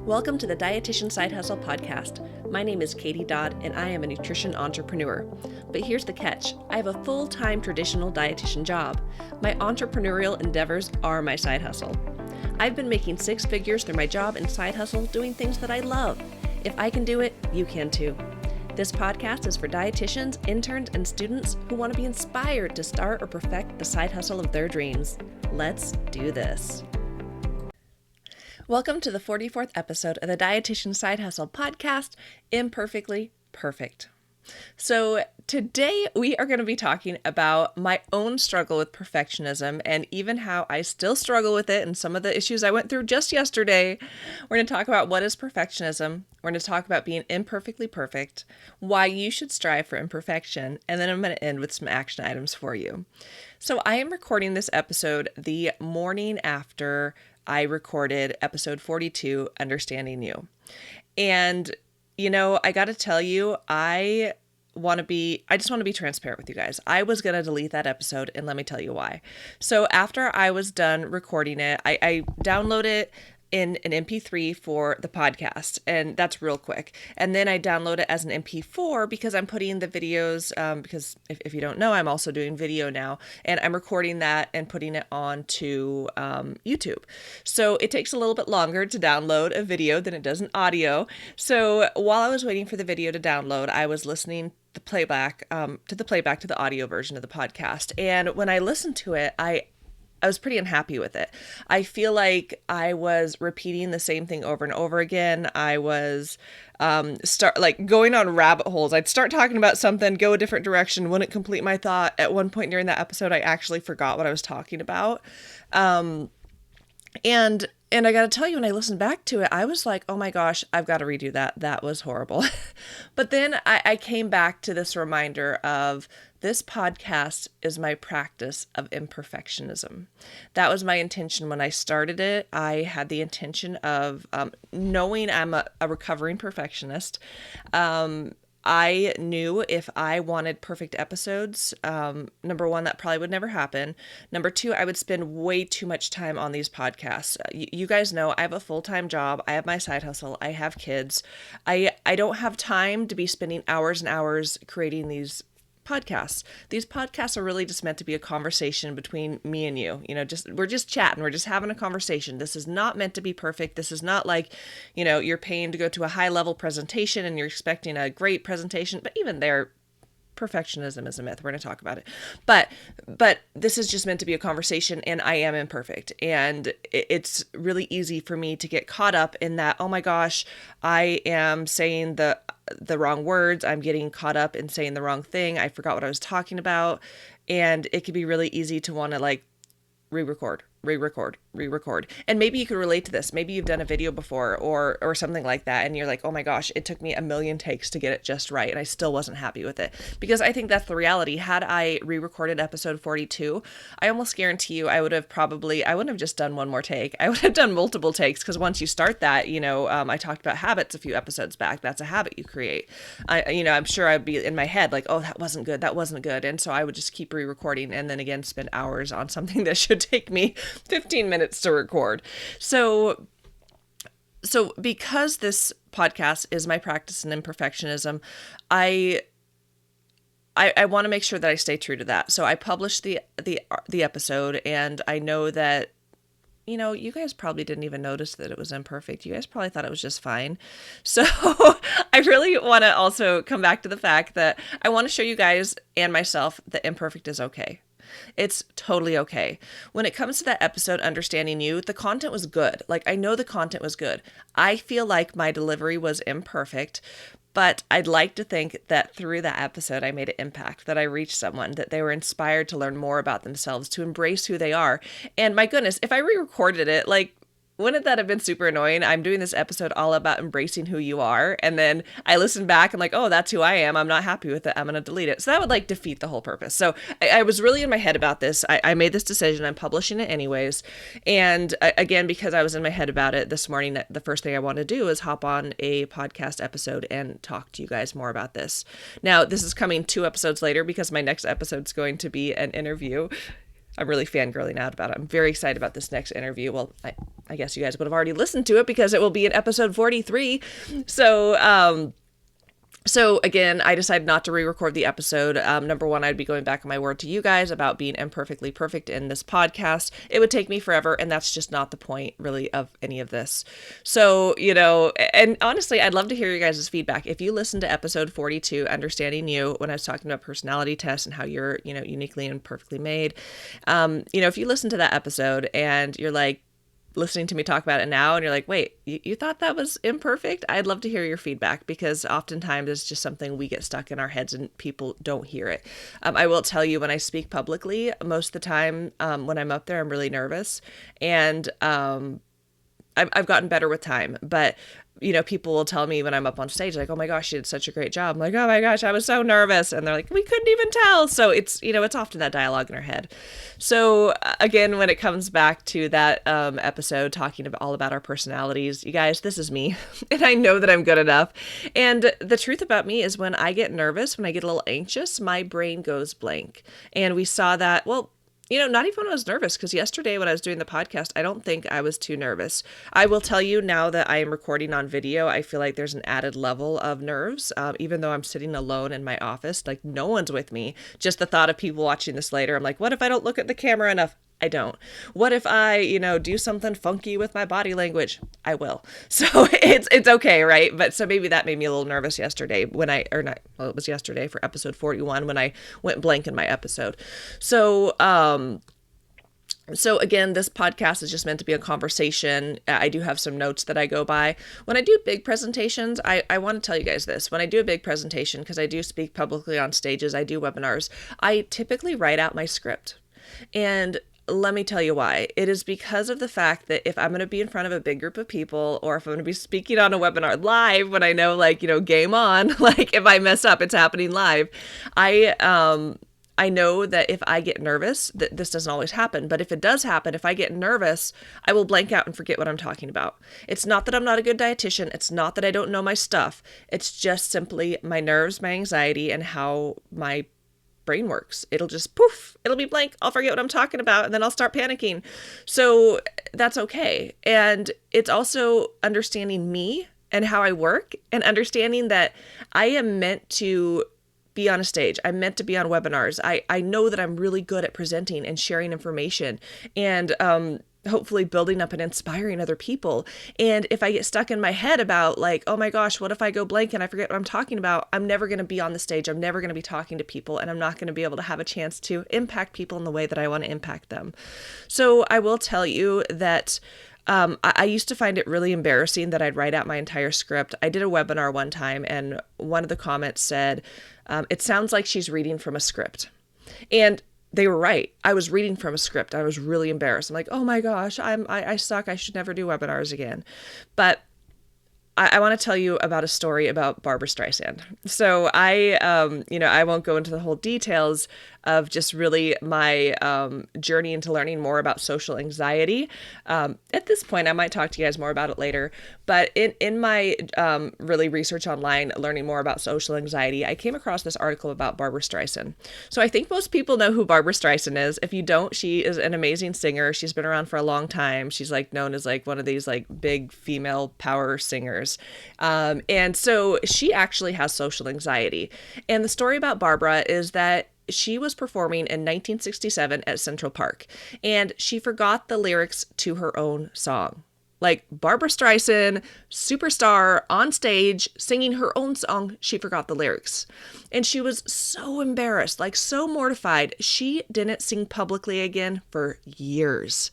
Welcome to the Dietitian Side Hustle podcast. My name is Katie Dodd and I am a nutrition entrepreneur. But here's the catch. I have a full-time traditional dietitian job. My entrepreneurial endeavors are my side hustle. I've been making six figures through my job and side hustle doing things that I love. If I can do it, you can too. This podcast is for dietitians, interns, and students who want to be inspired to start or perfect the side hustle of their dreams. Let's do this. Welcome to the 44th episode of the Dietitian Side Hustle podcast, Imperfectly Perfect. So today we are going to be talking about my own struggle with perfectionism and even how I still struggle with it and some of the issues I went through just yesterday. We're going to talk about what is perfectionism. We're going to talk about being imperfectly perfect, why you should strive for imperfection, and then I'm going to end with some action items for you. So I am recording this episode the morning after I recorded episode 42, Understanding You. And, I got to tell you, I just want to be transparent with you guys. I was going to delete that episode, and let me tell you why. So after I was done recording it, I downloaded it in an MP3 for the podcast, and that's real quick. And then I download it as an MP4 because I'm putting the videos, because if you don't know, I'm also doing video now, and I'm recording that and putting it onto YouTube. So it takes a little bit longer to download a video than it does an audio. So while I was waiting for the video to download, I was listening to the audio version of the podcast. And when I listened to it, I was pretty unhappy with it. I feel like I was repeating the same thing over and over again. I was going on rabbit holes. I'd start talking about something, go a different direction, wouldn't complete my thought. At one point during that episode, I actually forgot what I was talking about. And I got to tell you, when I listened back to it, I was like, oh my gosh, I've got to redo that. That was horrible. But then I came back to this reminder of this podcast is my practice of imperfectionism. That was my intention when I started it. I had the intention of knowing I'm a recovering perfectionist. I knew if I wanted perfect episodes, number one, that probably would never happen. Number two, I would spend way too much time on these podcasts. You guys know I have a full-time job. I have my side hustle. I have kids. I don't have time to be spending hours and hours creating these podcasts. These podcasts are really just meant to be a conversation between me and you. We're just chatting. We're just having a conversation. This is not meant to be perfect. This is not like, you're paying to go to a high level presentation and you're expecting a great presentation. But even there, perfectionism is a myth. We're going to talk about it. But this is just meant to be a conversation, and I am imperfect. And it's really easy for me to get caught up in that, oh my gosh, I am saying the wrong words. I'm getting caught up in saying the wrong thing. I forgot what I was talking about. And it can be really easy to want to re-record. And maybe you could relate to this. Maybe you've done a video before or something like that. And you're like, oh my gosh, it took me a million takes to get it just right. And I still wasn't happy with it, because I think that's the reality. Had I re-recorded episode 42, I almost guarantee you I wouldn't have just done one more take. I would have done multiple takes, because once you start that, I talked about habits a few episodes back. That's a habit you create. I'm sure I'd be in my head like, oh, that wasn't good. And so I would just keep re-recording and then again spend hours on something that should take me 15 minutes to record. So because this podcast is my practice in imperfectionism, I want to make sure that I stay true to that. So I published the episode, and I know that, you guys probably didn't even notice that it was imperfect. You guys probably thought it was just fine. So I really want to also come back to the fact that I want to show you guys and myself that imperfect is okay. It's totally okay. When it comes to that episode, Understanding You, the content was good. I know the content was good. I feel like my delivery was imperfect, but I'd like to think that through that episode, I made an impact, that I reached someone, that they were inspired to learn more about themselves, to embrace who they are. And my goodness, if I re-recorded it, wouldn't that have been super annoying? I'm doing this episode all about embracing who you are. And then I listen back and oh, that's who I am. I'm not happy with it. I'm going to delete it. So that would defeat the whole purpose. So I was really in my head about this. I made this decision. I'm publishing it anyways. And again, because I was in my head about it this morning, the first thing I want to do is hop on a podcast episode and talk to you guys more about this. Now, this is coming 2 episodes later, because my next episode is going to be an interview. I'm really fangirling out about it. I'm very excited about this next interview. Well, I guess you guys would have already listened to it because it will be in episode 43. So again, I decided not to re-record the episode. Number one, I'd be going back on my word to you guys about being imperfectly perfect in this podcast. It would take me forever, and that's just not the point, really, of any of this. So, and honestly, I'd love to hear your guys' feedback. If you listen to episode 42, Understanding You, when I was talking about personality tests and how you're, uniquely and perfectly made, if you listen to that episode and you're like, listening to me talk about it now and you're like, wait, you thought that was imperfect? I'd love to hear your feedback, because oftentimes it's just something we get stuck in our heads and people don't hear it. I will tell you, when I speak publicly, most of the time when I'm up there, I'm really nervous, and I've gotten better with time, but people will tell me when I'm up on stage, like, oh my gosh, you did such a great job. I'm like, oh my gosh, I was so nervous. And they're like, we couldn't even tell. So it's, it's often that dialogue in our head. So again, when it comes back to that episode talking all about our personalities, you guys, this is me. And I know that I'm good enough. And the truth about me is, when I get nervous, when I get a little anxious, my brain goes blank. And we saw that, well, not even when I was nervous, because yesterday when I was doing the podcast, I don't think I was too nervous. I will tell you, now that I am recording on video, I feel like there's an added level of nerves, even though I'm sitting alone in my office, like no one's with me. Just the thought of people watching this later, I'm like, what if I don't look at the camera enough? I don't. What if I, do something funky with my body language? I will. So it's okay, right? But so maybe that made me a little nervous yesterday it was yesterday for episode 41 when I went blank in my episode. So again, this podcast is just meant to be a conversation. I do have some notes that I go by. When I do big presentations, I want to tell you guys this. When I do a big presentation, because I do speak publicly on stages, I do webinars, I typically write out my script. And let me tell you why. It is because of the fact that if I'm going to be in front of a big group of people, or if I'm going to be speaking on a webinar live, when I know, game on, if I mess up, it's happening live. I know that if I get nervous, that this doesn't always happen, but if it does happen, if I get nervous, I will blank out and forget what I'm talking about. It's not that I'm not a good dietitian. It's not that I don't know my stuff. It's just simply my nerves, my anxiety, and how my brain works. It'll just poof, it'll be blank. I'll forget what I'm talking about, and then I'll start panicking. So that's okay. And it's also understanding me and how I work, and understanding that I am meant to be on a stage. I'm meant to be on webinars. I know that I'm really good at presenting and sharing information, and hopefully building up and inspiring other people. And if I get stuck in my head about oh my gosh, what if I go blank and I forget what I'm talking about? I'm never going to be on the stage. I'm never going to be talking to people, and I'm not going to be able to have a chance to impact people in the way that I want to impact them. So I will tell you that I used to find it really embarrassing that I'd write out my entire script. I did a webinar one time, and one of the comments said, it sounds like she's reading from a script. And they were right. I was reading from a script. I was really embarrassed. I'm like, oh my gosh, I suck. I should never do webinars again. But I want to tell you about a story about Barbra Streisand. So I won't go into the whole details of just really my journey into learning more about social anxiety. At this point, I might talk to you guys more about it later. But in my really research online, learning more about social anxiety, I came across this article about Barbra Streisand. So I think most people know who Barbra Streisand is. If you don't, she is an amazing singer. She's been around for a long time. She's known as one of these big female power singers. And so she actually has social anxiety. And the story about Barbra is that she was performing in 1967 at Central Park, and she forgot the lyrics to her own song. Barbra Streisand, superstar, on stage, singing her own song, she forgot the lyrics. And she was so embarrassed, so mortified. She didn't sing publicly again for years.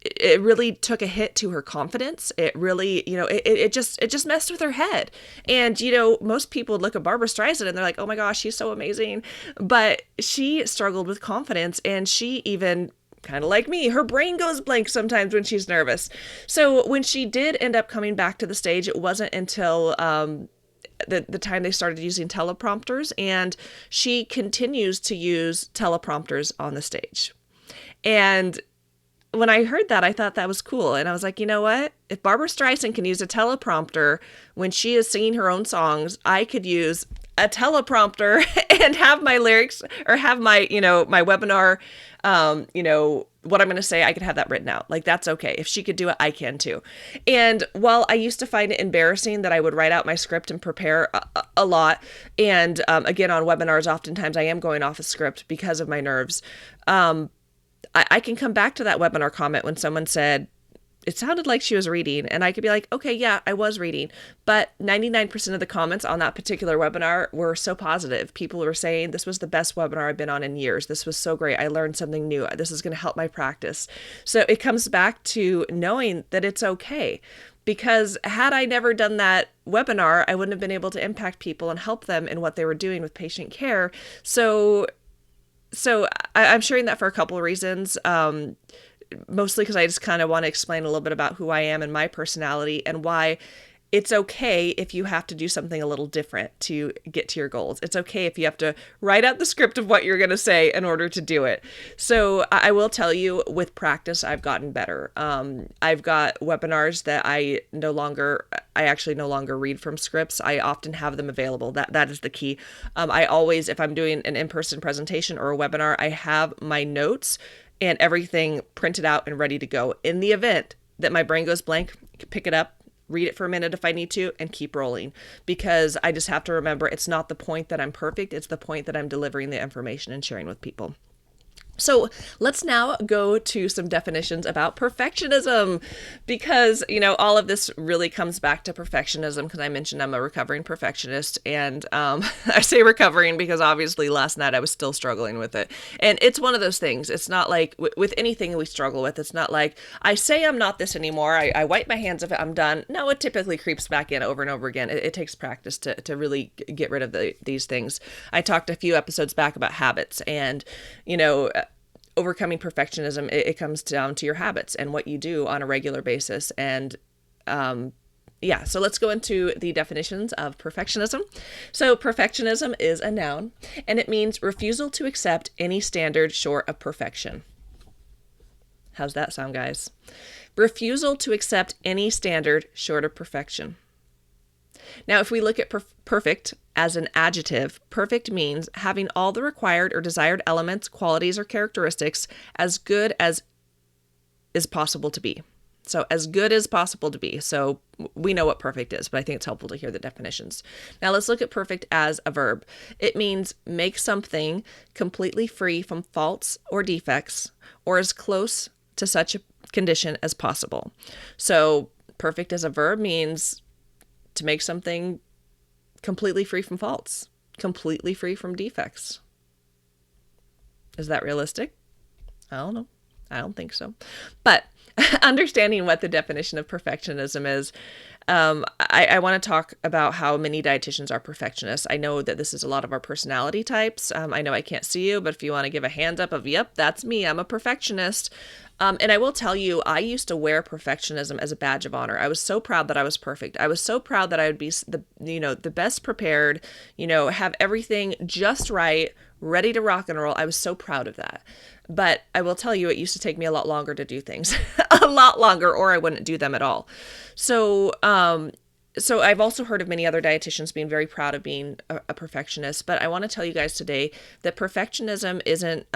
It really took a hit to her confidence. It really, it just messed with her head. And, most people would look at Barbra Streisand and they're like, oh my gosh, she's so amazing. But she struggled with confidence, and she even, kind of like me, her brain goes blank sometimes when she's nervous. So when she did end up coming back to the stage, it wasn't until the time they started using teleprompters, and she continues to use teleprompters on the stage. And when I heard that, I thought that was cool. And I was like, you know what? If Barbra Streisand can use a teleprompter when she is singing her own songs, I could use a teleprompter and have my lyrics or have my, my webinar, what I'm going to say, I could have that written out. Like, that's okay. If she could do it, I can too. And while I used to find it embarrassing that I would write out my script and prepare a lot, and again, on webinars, oftentimes I am going off a script because of my nerves. I can come back to that webinar comment when someone said, it sounded like she was reading, and I could be like, okay, yeah, I was reading. But 99% of the comments on that particular webinar were so positive. People were saying, this was the best webinar I've been on in years. This was so great. I learned something new. This is going to help my practice. So it comes back to knowing that it's okay. Because had I never done that webinar, I wouldn't have been able to impact people and help them in what they were doing with patient care. So I'm sharing that for a couple of reasons. Mostly because I just kind of want to explain a little bit about who I am and my personality and why it's okay if you have to do something a little different to get to your goals. It's okay if you have to write out the script of what you're going to say in order to do it. So I will tell you, with practice, I've gotten better. I've got webinars that I actually no longer read from scripts. I often have them available. That is the key. I always, if I'm doing an in-person presentation or a webinar, I have my notes and everything printed out and ready to go. In the event that my brain goes blank, pick it up, read it for a minute if I need to, and keep rolling. Because I just have to remember, it's not the point that I'm perfect, it's the point that I'm delivering the information and sharing with people. So let's now go to some definitions about perfectionism, because, all of this really comes back to perfectionism, because I mentioned I'm a recovering perfectionist, and I say recovering because obviously last night I was still struggling with it. And it's one of those things. It's not like with anything we struggle with, it's not like I say I'm not this anymore. I wipe my hands of it. I'm done. No, it typically creeps back in over and over again. It takes practice to really get rid of these things. I talked a few episodes back about habits, and, overcoming perfectionism, it comes down to your habits and what you do on a regular basis. And so let's go into the definitions of perfectionism. So perfectionism is a noun, and it means refusal to accept any standard short of perfection. How's that sound, guys? Refusal to accept any standard short of perfection. Now, if we look at perfect as an adjective, perfect means having all the required or desired elements, qualities, or characteristics as good as is possible to be. So as good as possible to be. So we know what perfect is, but I think it's helpful to hear the definitions. Now let's look at perfect as a verb. It means make something completely free from faults or defects, or as close to such a condition as possible. So perfect as a verb means to make something completely free from faults, completely free from defects. Is that realistic? I don't know. I don't think so. But understanding what the definition of perfectionism is, I want to talk about how many dietitians are perfectionists. I know that this is a lot of our personality types. I know I can't see you, but if you want to give a hand up of, yep, that's me, I'm a perfectionist. And I will tell you, I used to wear perfectionism as a badge of honor. I was so proud that I was perfect. I was so proud that I would be the best prepared, have everything just right, ready to rock and roll. I was so proud of that. But I will tell you, it used to take me a lot longer to do things, a lot longer, or I wouldn't do them at all. So I've also heard of many other dietitians being very proud of being a perfectionist. But I want to tell you guys today that perfectionism isn't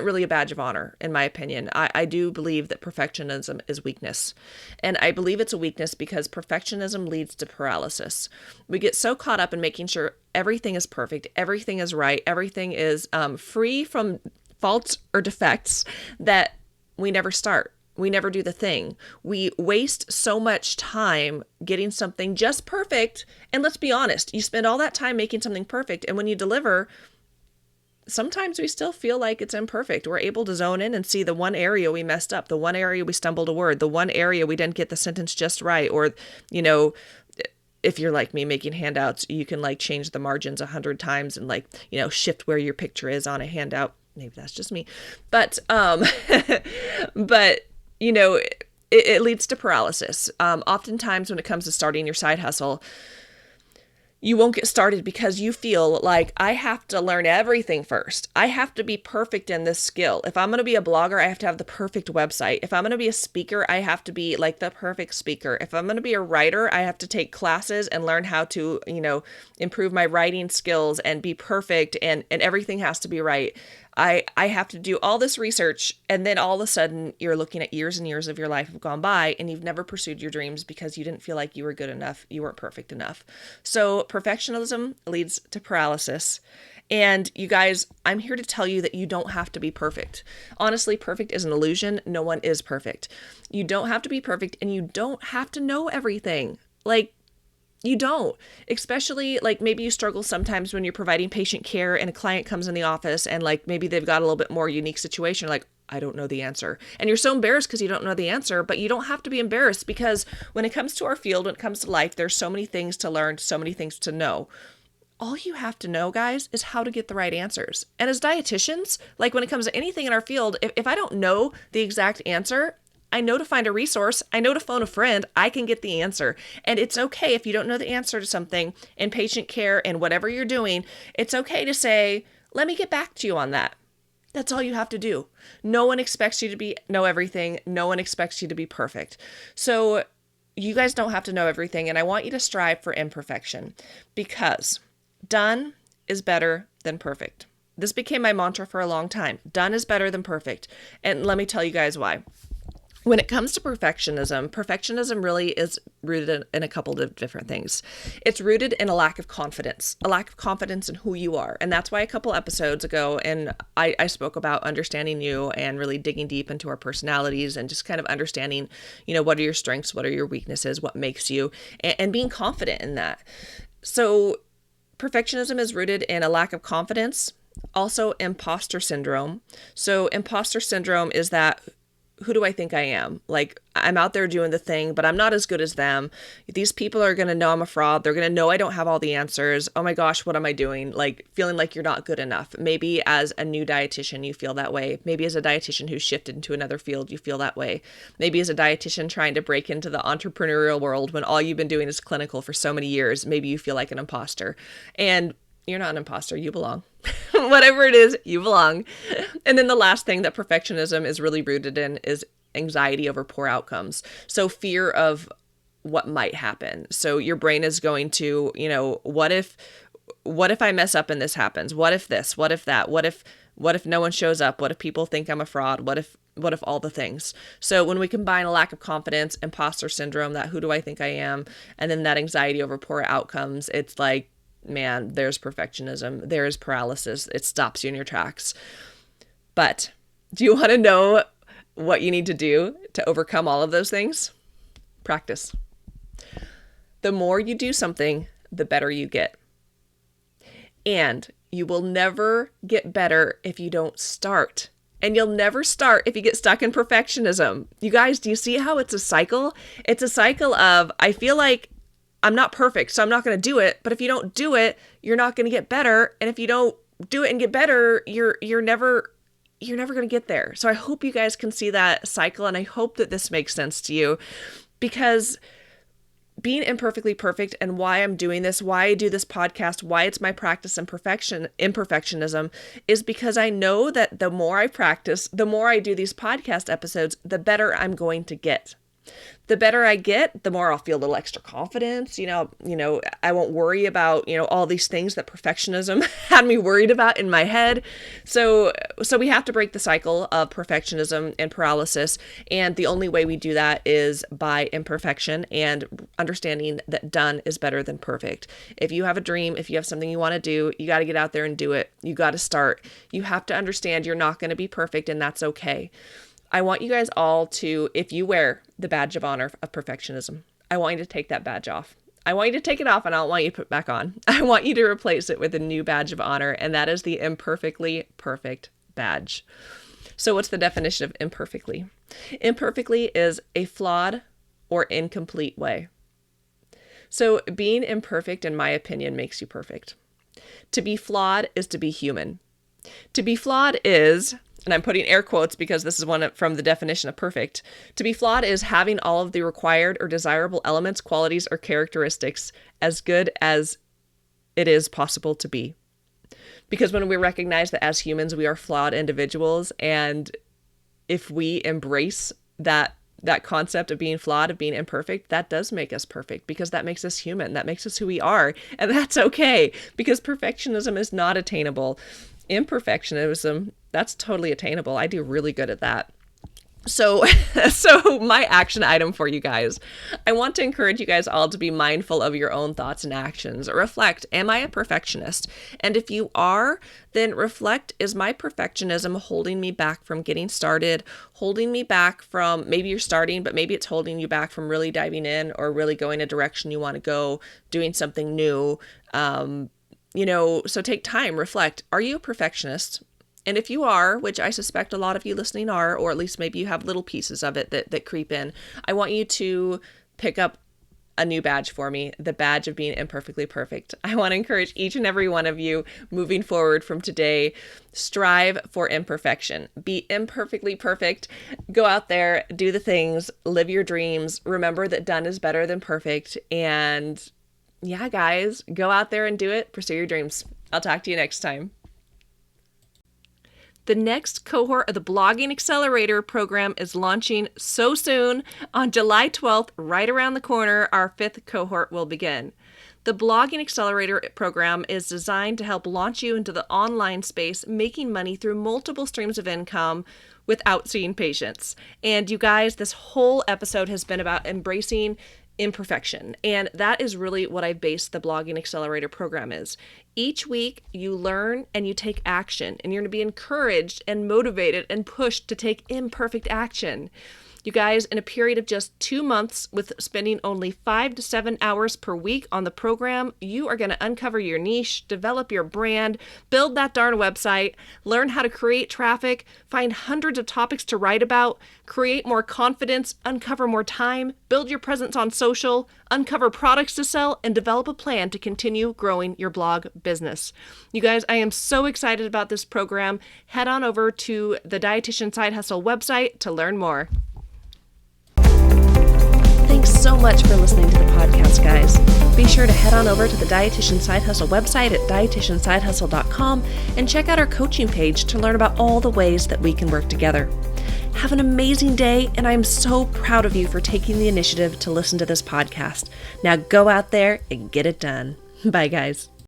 really a badge of honor, in my opinion. I do believe that perfectionism is weakness. And I believe it's a weakness because perfectionism leads to paralysis. We get so caught up in making sure everything is perfect, everything is right, everything is free from faults or defects that we never start. We never do the thing. We waste so much time getting something just perfect. And let's be honest, you spend all that time making something perfect, and when you deliver, sometimes we still feel like it's imperfect. We're able to zone in and see the one area we messed up, the one area we stumbled a word, the one area we didn't get the sentence just right. Or, if you're like me making handouts, you can change the margins 100 times and shift where your picture is on a handout. Maybe that's just me. But, it leads to paralysis. Oftentimes when it comes to starting your side hustle, You won't get started because you feel like I have to learn everything first. I have to be perfect in this skill. If I'm going to be a blogger, I have to have the perfect website. If I'm going to be a speaker, I have to be like the perfect speaker. If I'm going to be a writer, I have to take classes and learn how to, improve my writing skills and be perfect, and everything has to be right. I have to do all this research, and then all of a sudden you're looking at years and years of your life have gone by and you've never pursued your dreams because you didn't feel like you were good enough, you weren't perfect enough. So perfectionism leads to paralysis. And you guys, I'm here to tell you that you don't have to be perfect. Honestly, perfect is an illusion. No one is perfect. You don't have to be perfect, and you don't have to know everything. Like, you don't, especially like maybe you struggle sometimes when you're providing patient care and a client comes in the office and like maybe they've got a little bit more unique situation. Like, I don't know the answer. And you're so embarrassed because you don't know the answer, but you don't have to be embarrassed, because when it comes to our field, when it comes to life, there's so many things to learn, so many things to know. All you have to know, guys, is how to get the right answers. And as dietitians, like when it comes to anything in our field, if I don't know the exact answer, I know to find a resource. I know to phone a friend. I can get the answer. And it's okay if you don't know the answer to something in patient care and whatever you're doing. It's okay to say, let me get back to you on that. That's all you have to do. No one expects you to know everything. No one expects you to be perfect. So you guys don't have to know everything. And I want you to strive for imperfection, because done is better than perfect. This became my mantra for a long time. Done is better than perfect. And let me tell you guys why. When it comes to perfectionism really is rooted in a couple of different things. It's rooted in a lack of confidence in who you are. And that's why a couple episodes ago, and I spoke about understanding you and really digging deep into our personalities and just kind of understanding, what are your strengths, what are your weaknesses, what makes you, and being confident in that. So perfectionism is rooted in a lack of confidence, also imposter syndrome. So imposter syndrome is that, who do I think I am? Like, I'm out there doing the thing, but I'm not as good as them. These people are going to know I'm a fraud. They're going to know I don't have all the answers. Oh my gosh, what am I doing? Like, feeling like you're not good enough. Maybe as a new dietitian, you feel that way. Maybe as a dietitian who's shifted into another field, you feel that way. Maybe as a dietitian trying to break into the entrepreneurial world when all you've been doing is clinical for so many years, maybe you feel like an imposter. And you're not an imposter, you belong. Whatever it is, you belong. And then the last thing that perfectionism is really rooted in is anxiety over poor outcomes. So fear of what might happen. So your brain is going to, what if I mess up and this happens? What if this? What if that? What if no one shows up? What if people think I'm a fraud? What if all the things? So when we combine a lack of confidence, imposter syndrome, that who do I think I am, and then that anxiety over poor outcomes, it's like, man, there's perfectionism. There's paralysis. It stops you in your tracks. But do you want to know what you need to do to overcome all of those things? Practice. The more you do something, the better you get. And you will never get better if you don't start. And you'll never start if you get stuck in perfectionism. You guys, do you see how it's a cycle? It's a cycle of, I feel like I'm not perfect, so I'm not going to do it. But if you don't do it, you're not going to get better. And if you don't do it and get better, you're never going to get there. So I hope you guys can see that cycle. And I hope that this makes sense to you, because being imperfectly perfect, and why I'm doing this, why I do this podcast, why it's my practice in imperfectionism, is because I know that the more I practice, the more I do these podcast episodes, the better I'm going to get. The better I get, the more I'll feel a little extra confidence. I won't worry about, all these things that perfectionism had me worried about in my head. So we have to break the cycle of perfectionism and paralysis. And the only way we do that is by imperfection and understanding that done is better than perfect. If you have a dream, if you have something you want to do, you got to get out there and do it. You got to start. You have to understand you're not going to be perfect, and that's okay. I want you guys all to, if you wear the badge of honor of perfectionism, I want you to take that badge off. I want you to take it off, and I don't want you to put it back on. I want you to replace it with a new badge of honor, and that is the Imperfectly Perfect badge. So what's the definition of imperfectly? Imperfectly is a flawed or incomplete way. So being imperfect, in my opinion, makes you perfect. To be flawed is to be human. To be flawed is, and I'm putting air quotes because this is one from the definition of perfect. To be flawed is having all of the required or desirable elements, qualities, or characteristics as good as it is possible to be. Because when we recognize that as humans, we are flawed individuals, and if we embrace that concept of being flawed, of being imperfect, that does make us perfect, because that makes us human. That makes us who we are. And that's okay, because perfectionism is not attainable. Imperfectionism, that's totally attainable. I do really good at that. So my action item for you guys, I want to encourage you guys all to be mindful of your own thoughts and actions. Reflect, am I a perfectionist? And if you are, then reflect, is my perfectionism holding me back from getting started, holding me back from, maybe you're starting, but maybe it's holding you back from really diving in or really going a direction you want to go, doing something new. So take time, reflect. Are you a perfectionist? And if you are, which I suspect a lot of you listening are, or at least maybe you have little pieces of it that creep in, I want you to pick up a new badge for me, the badge of being imperfectly perfect. I want to encourage each and every one of you moving forward from today, strive for imperfection. Be imperfectly perfect. Go out there, do the things, live your dreams. Remember that done is better than perfect. And yeah, guys, go out there and do it. Pursue your dreams. I'll talk to you next time. The next cohort of the Blogging Accelerator program is launching so soon. On July 12th, right around the corner, our 5th cohort will begin. The Blogging Accelerator program is designed to help launch you into the online space, making money through multiple streams of income without seeing patients. And you guys, this whole episode has been about embracing imperfection. And that is really what I based the Blogging Accelerator program is. Each week you learn and you take action, and you're going to be encouraged and motivated and pushed to take imperfect action. You guys, in a period of just 2 months, with spending only 5 to 7 hours per week on the program, you are going to uncover your niche, develop your brand, build that darn website, learn how to create traffic, find hundreds of topics to write about, create more confidence, uncover more time, build your presence on social, uncover products to sell, and develop a plan to continue growing your blog business. You guys, I am so excited about this program. Head on over to the Dietitian Side Hustle website to learn more. Thanks so much for listening to the podcast, guys. Be sure to head on over to the Dietitian Side Hustle website at dietitiansidehustle.com and check out our coaching page to learn about all the ways that we can work together. Have an amazing day, and I'm so proud of you for taking the initiative to listen to this podcast. Now go out there and get it done. Bye, guys.